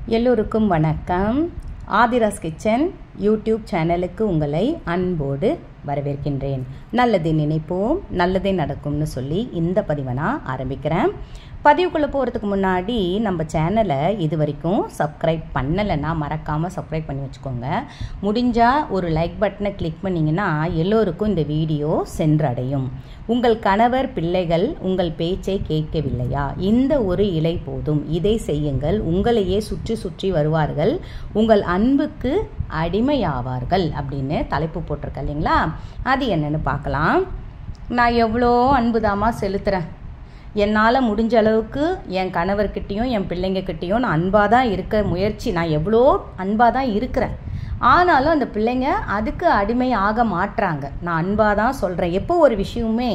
எல்லோருக்கும் வணக்கம். Aadhira's kitchen YouTube சேனலுக்கு உங்களை அன்போடு வரவேற்கின்றேன். நல்லது நினைப்போம், நல்லதே நடக்கும்னு சொல்லி இந்த பதிவை நான் ஆரம்பிக்கிறேன். பதிவுக்குள்ளே போகிறதுக்கு முன்னாடி நம்ம சேனலை இது வரைக்கும் சப்ஸ்கிரைப் பண்ணலைன்னா மறக்காமல் சப்ஸ்கிரைப் பண்ணி வச்சுக்கோங்க. முடிஞ்சால் ஒரு லைக் பட்டனை கிளிக் பண்ணிங்கன்னா எல்லோருக்கும் இந்த வீடியோ சென்றடையும். உங்கள் கணவர் பிள்ளைகள் உங்கள் பேச்சை கேட்கவில்லையா? இந்த ஒரு இலை போதும், இதை செய்யுங்கள். உங்களையே சுற்றி சுற்றி வருவார்கள், உங்கள் அன்புக்கு அடிமையாவார்கள் அப்படின்னு தலைப்பு போட்டிருக்க இல்லைங்களா? அது என்னன்னு பார்க்கலாம். நான் எவ்வளோ அன்புதாமா செலுத்துகிறேன். என்னால் முடிஞ்ச அளவுக்கு என் கணவர்கிட்டையும் என் பிள்ளைங்கக்கிட்டேயும் நான் அன்பாக தான் இருக்க நான் எவ்வளோ அன்பாக தான் இருக்கிறேன். ஆனாலும் அந்த பிள்ளைங்க அதுக்கு அடிமை ஆக மாட்டுறாங்க. நான் அன்பாக தான் சொல்கிறேன். எப்போ ஒரு விஷயமே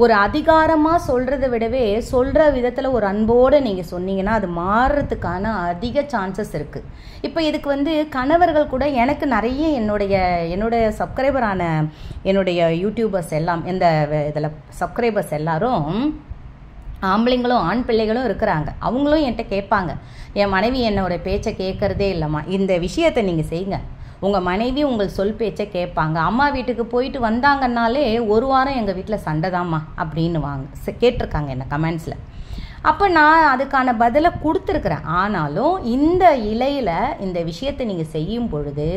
ஒரு அதிகாரமாக சொல்கிறத விடவே சொல்கிற விதத்தில் ஒரு அன்போடு நீங்கள் சொன்னீங்கன்னா அது மாறுறதுக்கான அதிக சான்சஸ் இருக்குது. இப்போ இதுக்கு கணவர்கள் கூட எனக்கு நிறைய என்னுடைய சப்ஸ்கிரைபரான என்னுடைய யூடியூபர்ஸ் எல்லாம் இந்த இதில் சப்ஸ்கிரைபர்ஸ் எல்லாரும் ஆம்பளைங்களும் ஆண் பிள்ளைகளும் இருக்கிறாங்க. அவங்களும் என்கிட்ட கேட்பாங்க, என் மனைவி என்னோட பேச்சை கேட்குறதே இல்லைம்மா, இந்த விஷயத்தை நீங்கள் செய்யுங்க. உங்கள் மனைவி உங்கள் சொல் பேச்சை கேட்பாங்க. அம்மா வீட்டுக்கு போயிட்டு வந்தாங்கன்னாலே ஒரு வாரம் எங்கள் வீட்டில் சண்டை தாம்மா அப்படின்னு கேட்டிருக்காங்க என்ன கமெண்ட்ஸில். அப்போ நான் அதுக்கான பதிலை கொடுத்துருக்குறேன். ஆனாலும் இந்த இலையில் இந்த விஷயத்தை நீங்கள் செய்யும் பொழுது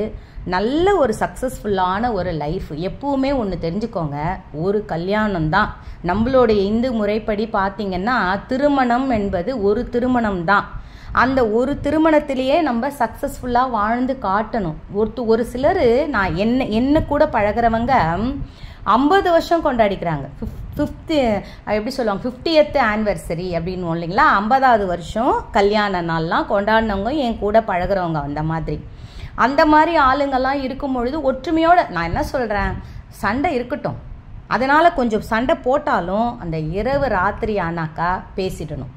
நல்ல ஒரு சக்ஸஸ்ஃபுல்லான ஒரு லைஃப். எப்பவுமே ஒன்று தெரிஞ்சுக்கோங்க, ஒரு கல்யாணம் தான். நம்மளுடைய இந்து முறைப்படி பார்த்திங்கன்னா திருமணம் என்பது ஒரு திருமணம் தான். அந்த ஒரு திருமணத்திலேயே நம்ம சக்ஸஸ்ஃபுல்லாக வாழ்ந்து காட்டணும். ஒரு சிலர் நான் என்ன கூட பழகிறவங்க 50 வருஷம் கொண்டாடிக்கிறாங்க. 50th ஆனிவர்சரி அப்படின்னு இல்லைங்களா? 50வது வருஷம் கல்யாண நாள்லாம் கொண்டாடினவங்க என் கூட பழகிறவங்க. அந்த மாதிரி ஆளுங்கள்லாம் இருக்கும் பொழுது ஒற்றுமையோடு நான் என்ன சொல்கிறேன், சண்டை இருக்கட்டும். அதனால் கொஞ்சம் சண்டை போட்டாலும் அந்த இரவு ராத்திரி ஆனாக்கா பேசிடணும்.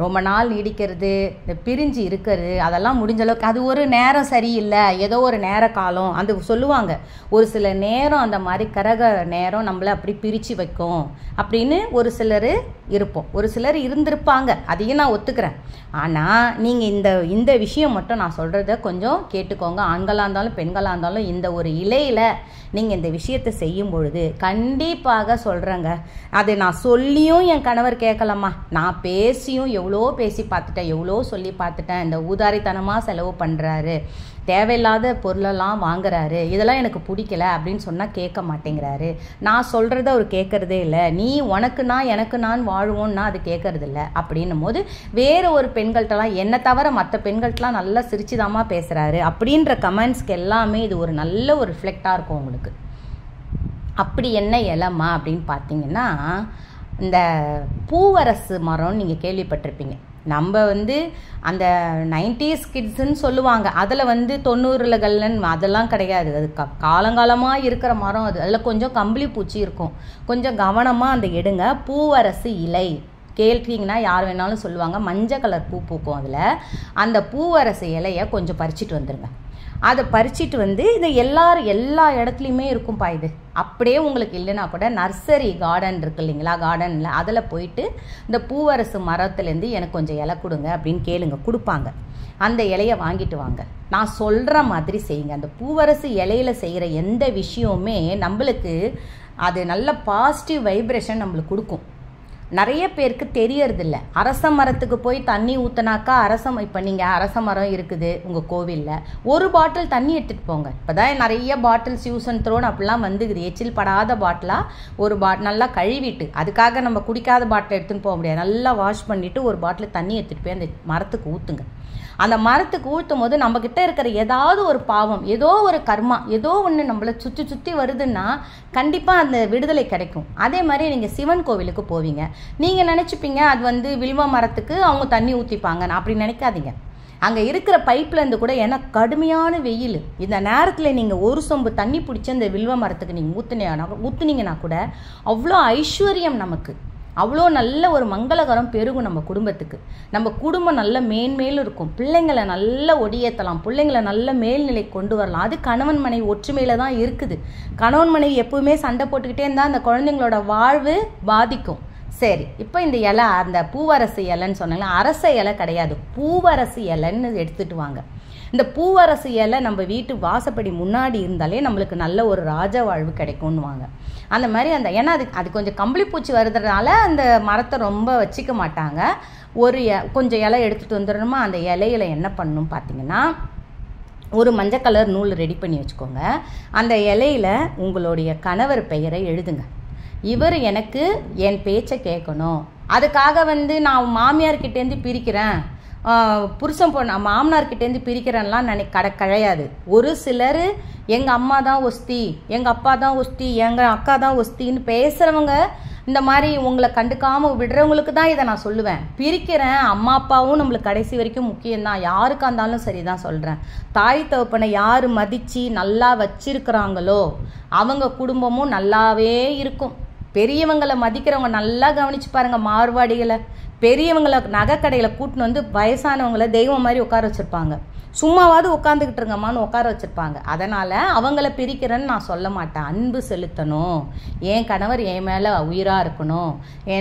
ரொம்ப நாள் நீடிக்கிறது, இந்த பிரிஞ்சு இருக்கிறது, அதெல்லாம் முடிஞ்ச அளவுக்கு அது ஒரு நேரம் சரியில்லை, ஏதோ ஒரு நேர காலம் அது சொல்லுவாங்க. ஒரு சில நேரம் அந்த மாதிரி கரக நேரம் நம்மளை அப்படி பிரித்து வைக்கும் அப்படின்னு ஒரு சிலர் இருப்போம், ஒரு சிலர் இருந்திருப்பாங்க. அதையும் நான் ஒத்துக்கிறேன். ஆனால் நீங்கள் இந்த விஷயம் மட்டும் நான் சொல்கிறத கொஞ்சம் கேட்டுக்கோங்க. ஆண்களாக இருந்தாலும் பெண்களாக இருந்தாலும் இந்த ஒரு இலையில் நீங்கள் இந்த விஷயத்தை செய்யும் பொழுது கண்டிப்பாக சொல்கிறேங்க, அது நான் சொல்லியும் என் கணவர் கேட்கலாமா, நான் பேசியும் எவ்வளோ பேசி பார்த்துட்டேன், எவ்வளோ சொல்லி பார்த்துட்டேன். இந்த ஊதாரித்தனமாக செலவு பண்ணுறாரு, தேவையில்லாத பொருளெல்லாம் வாங்குறாரு, இதெல்லாம் எனக்கு பிடிக்கல அப்படின்னு சொன்னால் கேட்க மாட்டேங்கிறாரு. நான் சொல்கிறத அவர் கேட்குறதே இல்லை. நீ உனக்கு நான் எனக்கு நான் வாழ்வோன்னா அது கேட்கறது இல்லை அப்படின்னும் போது வேறு ஒரு பெண்கள்கிட்டலாம் என்னை தவிர மற்ற பெண்கள்கிட்டலாம் நல்லா சிரிச்சுதாமா பேசுகிறாரு அப்படின்ற கமெண்ட்ஸ்க்கு எல்லாமே இது ஒரு நல்ல ஒரு ரிஃப்ளெக்டாக இருக்கும் உங்களுக்கு. அப்படி என்ன இலமா அப்படின்னு பார்த்தீங்கன்னா, இந்த பூவரசு மரம் நீங்கள் கேள்விப்பட்டிருப்பீங்க. நம்ம அந்த 90s கிட்ஸுன்னு சொல்லுவாங்க. அதில் 90களில் அதெல்லாம் கிடையாது. அது காலங்காலமாக இருக்கிற மரம். அதில் கொஞ்சம் கம்பளி பூச்சி இருக்கும். கொஞ்சம் கவனமாக அந்த எடுங்க. பூவரசு இலை கேள்விங்கன்னா யார் வேணாலும் சொல்லுவாங்க. மஞ்சள் கலர் பூ பூக்கும். அதில் அந்த பூவரசு இலையை கொஞ்சம் பறிச்சுட்டு வந்துடுங்க. அதை பறிச்சிட்டு இது எல்லா இடத்துலையுமே இருக்கும்ப்பா. இது அப்படியே உங்களுக்கு இல்லைன்னா கூட நர்சரி கார்டன் இருக்கு இல்லைங்களா? கார்டனில் அதில் போயிட்டு இந்த பூவரசு மரத்துலேருந்து எனக்கு கொஞ்சம் இலை கொடுங்க அப்படின்னு கேளுங்க, கொடுப்பாங்க. அந்த இலையை வாங்கிட்டு வாங்க. நான் சொல்கிற மாதிரி செய்யுங்க. அந்த பூவரசு இலையில் செய்கிற எந்த விஷயமுமே நம்மளுக்கு அது நல்ல பாசிட்டிவ் வைப்ரேஷன் நம்மளுக்கு கொடுக்கும். நிறைய பேருக்கு தெரியறதில்ல. அரச மரத்துக்கு போய் தண்ணி ஊற்றினாக்கா இப்போ நீங்கள் அரச மரம் இருக்குது உங்கள் கோவிலில், ஒரு பாட்டில் தண்ணி எடுத்துகிட்டு போங்க. இப்போ தான் நிறைய பாட்டில்ஸ் யூஸ் அண்ட் த்ரோன் அப்படிலாம் வந்துக்குது. எச்சில் படாத பாட்டிலாக ஒரு நல்லா கழுவிட்டு, அதுக்காக நம்ம குடிக்காத பாட்டில் எடுத்துன்னு போக முடியாது. நல்லா வாஷ் பண்ணிவிட்டு ஒரு பாட்டில் தண்ணி எடுத்துகிட்டு போய் அந்த மரத்துக்கு ஊற்றுங்க. அந்த மரத்துக்கு ஊற்றும் போது நம்மக்கிட்ட இருக்கிற ஏதாவது ஒரு பாவம், ஏதோ ஒரு கர்மா, ஏதோ ஒன்று நம்மளை சுற்றி வருதுன்னா கண்டிப்பாக அந்த விடுதலை கிடைக்கும். அதே மாதிரி நீங்கள் சிவன் கோவிலுக்கு போவீங்க. நீங்கள் நினச்சிப்பீங்க அது வில்வ மரத்துக்கு அவங்க தண்ணி ஊற்றிப்பாங்க. அப்படி நினைக்காதீங்க. அங்கே இருக்கிற பைப்லேருந்து கூட, ஏன்னா கடுமையான வெயில், இந்த நேரத்தில் நீங்கள் ஒரு சொம்பு தண்ணி பிடிச்சி அந்த வில்வ மரத்துக்கு நீங்கள் ஊற்றுனீங்கன்னா கூட அவ்வளோ ஐஸ்வர்யம் நமக்கு, அவ்வளோ நல்ல ஒரு மங்களகரம் பெருகும் நம்ம குடும்பத்துக்கு. நம்ம குடும்பம் நல்ல மேன்மேலும் இருக்கும். பிள்ளைங்களை நல்ல ஒடியேற்றலாம், பிள்ளைங்களை நல்ல மேல்நிலை கொண்டு வரலாம். அது கணவன் மனைவி ஒற்றுமையில் தான் இருக்குது. கணவன் மனைவி எப்பவுமே சண்டை போட்டுக்கிட்டே இருந்தால் அந்த குழந்தைங்களோட வாழ்வு பாதிக்கும். சரி, இப்போ இந்த இலை, அந்த பூவரசு இலைன்னு சொன்னாங்களா, அரச இலை கிடையாது, பூவரசு இலைன்னு எடுத்துகிட்டு வாங்க. இந்த பூவரசு இலை நம்ம வீட்டு வாசப்படி முன்னாடி இருந்தாலே நம்மளுக்கு நல்ல ஒரு ராஜ வாழ்வு கிடைக்கும்னுவாங்க. அந்த மாதிரி அந்த ஏன்னா அது கொஞ்சம் கம்பளி பூச்சி வருதுனால அந்த மரத்தை ரொம்ப வச்சிக்க மாட்டாங்க. கொஞ்சம் இலை எடுத்துகிட்டு வந்துடணுமா, அந்த இலையில என்ன பண்ணணும் பார்த்தீங்கன்னா, ஒரு மஞ்சள் கலர் நூல் ரெடி பண்ணி வச்சுக்கோங்க. அந்த இலையில உங்களுடைய கணவர் பெயரை எழுதுங்க. இவர் எனக்கு என் பேச்சை கேட்கணும், அதுக்காக நான் மாமியார்கிட்டேருந்து பிரிக்கிறேன், புருஷன் மாமனார்கிட்டேருந்து பிரிக்கிறேன்லாம் கிடையாது. ஒரு சிலர் எங்கள் அம்மா தான் ஒஸ்தி, எங்கள் அப்பா தான் ஒஸ்தி, எங்கள் அக்கா தான் ஒஸ்தின்னு பேசுகிறவங்க, இந்த மாதிரி உங்களை கண்டுக்காமல் விடுறவங்களுக்கு தான் இதை நான் சொல்லுவேன். பிரிக்கிறேன், அம்மா அப்பாவும் நம்மளுக்கு கடைசி வரைக்கும் முக்கியம்தான், யாருக்காக இருந்தாலும் சரி தான் சொல்கிறேன். தாய் தகப்பனை யார் மதித்து நல்லா வச்சிருக்கிறாங்களோ அவங்க குடும்பமும் நல்லாவே இருக்கும். பெரியவங்களை மதிக்கிறவங்க நல்லா கவனிச்சு பாருங்க, மார்வாடிகளை பெரியவங்களை நகை கடையில் கூட்டின்னு வந்து வயசானவங்களை தெய்வம் மாதிரி உட்கார வச்சுருப்பாங்க. சும்மாவாவது உட்காந்துக்கிட்டு இருங்கம்மான்னு உட்கார வச்சுருப்பாங்க. அதனால் அவங்கள பிரிக்கிறேன்னு நான் சொல்ல மாட்டேன். அன்பு செலுத்தணும், என் கணவர் என் மேலே உயிராக இருக்கணும்.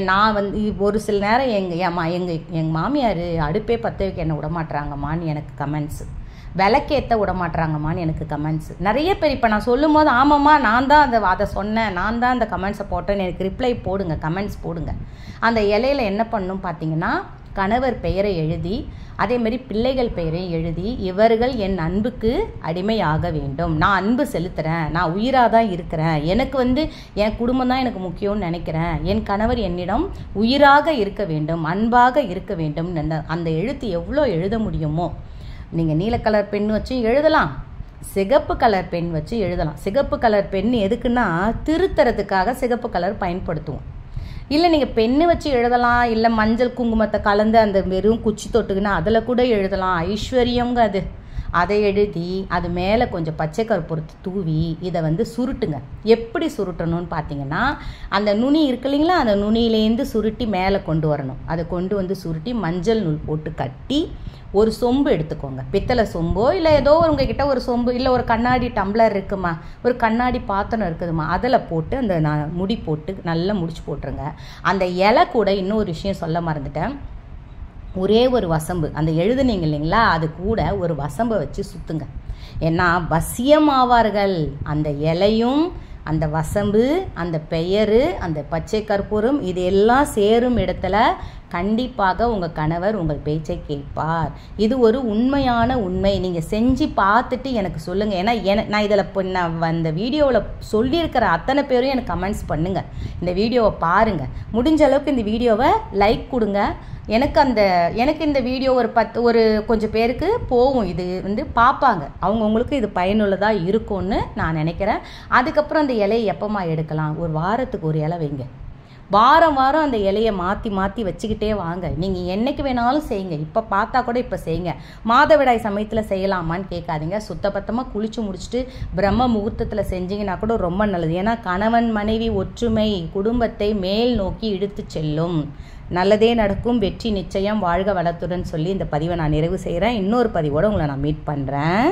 நான் ஒரு சில நேரம் எங்கள் மாமியார் அடுப்பே பற்ற வைக்க என்ன விடமாட்டுறாங்கம்மான்னு எனக்கு கமெண்ட்ஸு, விளக்கேற்ற விடமாட்டுறாங்கம்மான்னு எனக்கு கமெண்ட்ஸ் நிறைய பேர். இப்போ நான் சொல்லும் போது ஆமாம்மா நான் தான் அதை சொன்னேன், நான் தான் அந்த கமெண்ட்ஸை போட்டேன்னு எனக்கு ரிப்ளை போடுங்க, கமெண்ட்ஸ் போடுங்க. அந்த இலையில என்ன பண்ணணும் பார்த்தீங்கன்னா, கணவர் பெயரை எழுதி அதேமாரி பிள்ளைகள் பெயரையும் எழுதி, இவர்கள் என் அன்புக்கு அடிமையாக வேண்டும், நான் அன்பு செலுத்துகிறேன், நான் உயிராக தான் இருக்கிறேன், எனக்கு என் குடும்பம் தான் எனக்கு முக்கியம்னு நினைக்கிறேன், என் கணவர் என்னிடம் உயிராக இருக்க வேண்டும், அன்பாக இருக்க வேண்டும். அந்த எழுத்து எவ்வளோ எழுத முடியுமோ, நீங்கள் நீல கலர் பென் வச்சு எழுதலாம், சிகப்பு கலர் பென் வச்சு எழுதலாம். சிகப்பு கலர் பென் எதுக்குன்னா திருத்தறதுக்காக சிகப்பு கலர் பயன்படுத்துவோம். இல்லை நீங்கள் பெண்ணு வச்சு எழுதலாம், இல்லை மஞ்சள் குங்குமத்தை கலந்து அந்த வெறும் குச்சி தொட்டுக்குன்னா அதில் கூட எழுதலாம். ஐஸ்வர்யங்க அதை எழுதி அது மேலே கொஞ்சம் பச்சை கற்பூரத்தை தூவி இதை சுருட்டுங்க. எப்படி சுருட்டணும்னு பார்த்தீங்கன்னா, அந்த நுனி இருக்கு இல்லைங்களா, அந்த நுனியிலேருந்து சுருட்டி மேலே கொண்டு வரணும். அதை கொண்டு சுருட்டி மஞ்சள் நூல் போட்டு கட்டி ஒரு சொம்பு எடுத்துக்கோங்க, பித்தளை சொம்போ இல்லை ஏதோ உங்ககிட்ட ஒரு சொம்பு இல்லை ஒரு கண்ணாடி டம்ளர் இருக்குமா, ஒரு கண்ணாடி பாத்திரம் இருக்குதுமா, அதில் போட்டு அந்த முடி போட்டு நல்லா முடிச்சு போட்டுருங்க. அந்த இலை கூட இன்னொரு விஷயம் சொல்ல மறந்துட்டேன், ஒரே ஒரு வசம்பு அந்த எழுதுனீங்க இல்லைங்களா, அது கூட ஒரு வசம்பை வச்சு சுற்றுங்க. ஏன்னா வசியம் ஆவார்கள். அந்த இலையும் அந்த வசம்பு அந்த பெயரு அந்த பச்சை கற்பூரம் இது எல்லாம் சேரும் இடத்துல கண்டிப்பாக உங்கள் கணவர் உங்கள் பேச்சை கேட்பார். இது ஒரு உண்மையான உண்மை. நீங்கள் செஞ்சு பார்த்துட்டு எனக்கு சொல்லுங்கள். ஏன்னா நான் இதில் நான் அந்த வீடியோவில் சொல்லியிருக்கிற அத்தனை பேரும் எனக்கு கமெண்ட்ஸ் பண்ணுங்கள். இந்த வீடியோவை பாருங்கள், முடிஞ்ச அளவுக்கு இந்த வீடியோவை லைக் கொடுங்க. எனக்கு இந்த வீடியோ ஒரு கொஞ்சம் பேருக்கு போகும், இது பார்ப்பாங்க, அவங்கவுங்களுக்கு இது பயனுள்ளதாக இருக்கும்னு நான் நினைக்கிறேன். அதுக்கப்புறம் அந்த இலையை எப்போமா எடுக்கலாம், ஒரு வாரத்துக்கு ஒரு இலை வைங்க. வாரம் வாரம் அந்த இலையை மாற்றி வச்சுக்கிட்டே வாங்க. நீங்கள் என்னைக்கு வேணாலும் செய்யுங்க, இப்போ பார்த்தா கூட இப்போ செய்யுங்க. மாதவிடாய் சமயத்தில் செய்யலாமான்னு கேட்காதீங்க. சுத்தபத்தமாக குளிச்சு முடிச்சுட்டு பிரம்ம முகூர்த்தத்தில் செஞ்சீங்கன்னா கூட ரொம்ப நல்லது. ஏன்னா கணவன் மனைவி ஒற்றுமை குடும்பத்தை மேல் நோக்கி இழுத்து செல்லும். நல்லதே நடக்கும், வெற்றி நிச்சயம், வாழ்க வளத்துடன் சொல்லி இந்த பதிவை நான் நிறைவு செய்கிறேன். இன்னொரு பதிவோடு உங்களை நான் மீட் பண்ணுறேன்.